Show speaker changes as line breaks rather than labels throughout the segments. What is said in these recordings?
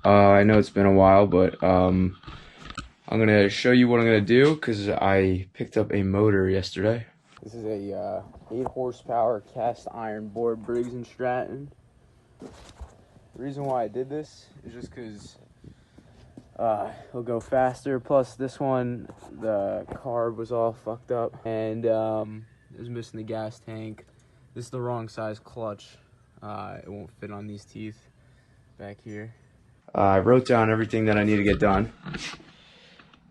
I know it's been a while, but I'm gonna show you what I'm gonna do because I picked up a motor yesterday. This is a 8 horsepower cast iron board Briggs & Stratton. The reason why I did this is just because it'll go faster. Plus, this one, the carb was all fucked up and it was missing the gas tank. This is the wrong size clutch. It won't fit on these teeth back here. I wrote down everything that I need to get done,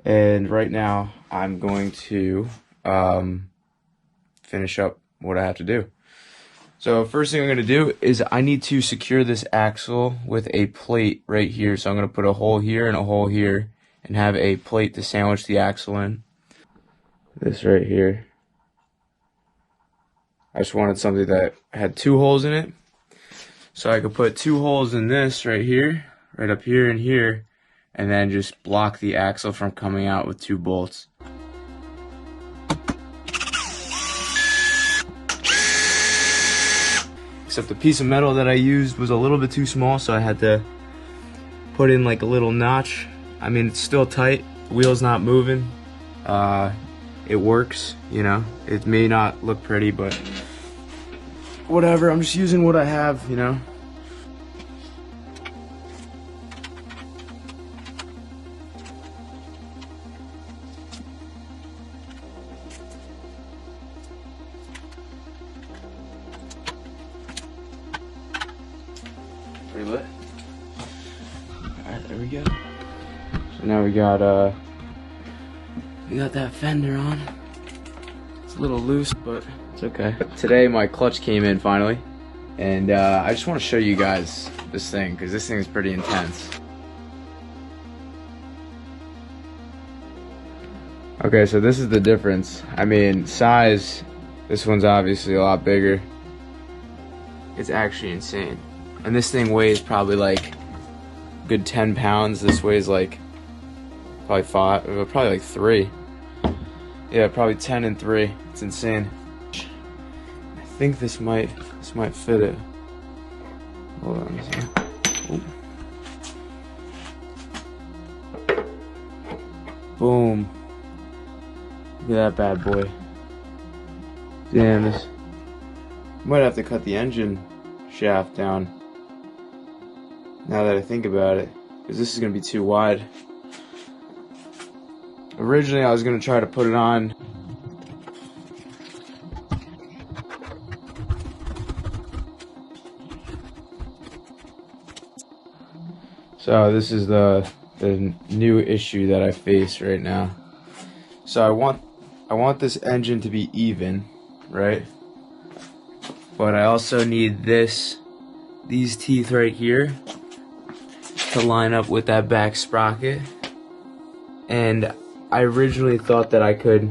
and right now I'm going to finish up what I have to do. So first thing I'm going to do is I need to secure this axle with a plate right here. So I'm going to put a hole here and a hole here and have a plate to sandwich the axle in. This right here. I just wanted something that had 2 holes in it. So I could put 2 holes in this right here, right up here and here, and then just block the axle from coming out with 2 bolts. Except the piece of metal that I used was a little bit too small, so I had to put in like a little notch. I mean, it's still tight, the wheel's not moving. It works, you know. It may not look pretty, but whatever, I'm just using what I have, you know. Pretty lit. Alright, there we go. So now we got that fender on. It's a little loose, but it's okay. Today my clutch came in finally, and I just want to show you guys this thing because this thing is pretty intense. Okay, so this is the difference. I mean, size, this one's obviously a lot bigger. It's actually insane. And this thing weighs probably like a good 10 pounds. This weighs like probably 5, probably like 3. Yeah, probably 10 and 3. It's insane. I think this might fit it. Hold on a second. Boom. Look at that bad boy. Damn, this might have to cut the engine shaft down. Now that I think about it, because this is gonna be too wide. Originally, I was gonna try to put it on so this is the new issue that I face right now. So I want this engine to be even, right? But I also need these teeth right here to line up with that back sprocket. And I originally thought that I could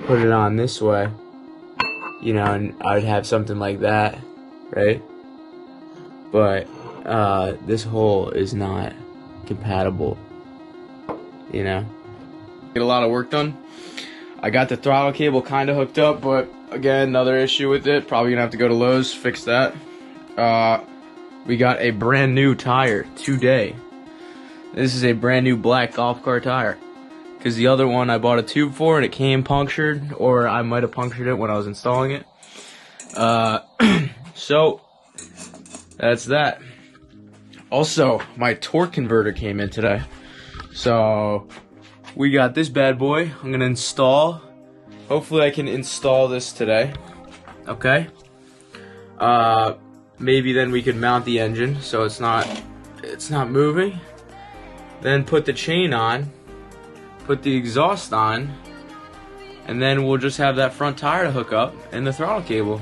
put it on this way, you know, and I would have something like that, right? But this hole is not compatible, you know. Get a lot of work done. I got the throttle cable kind of hooked up, but again, another issue with it. Probably gonna have to go to Lowe's, fix that. We got a brand new tire today. This is a brand new black golf cart tire. Because the other one I bought a tube for and it came punctured, or I might have punctured it when I was installing it. So, that's that. Also, my torque converter came in today. So, we got this bad boy. I'm gonna install. Hopefully I can install this today. Okay. Maybe then we could mount the engine so it's not moving. Then put the chain on, put the exhaust on, and then we'll just have that front tire to hook up and the throttle cable.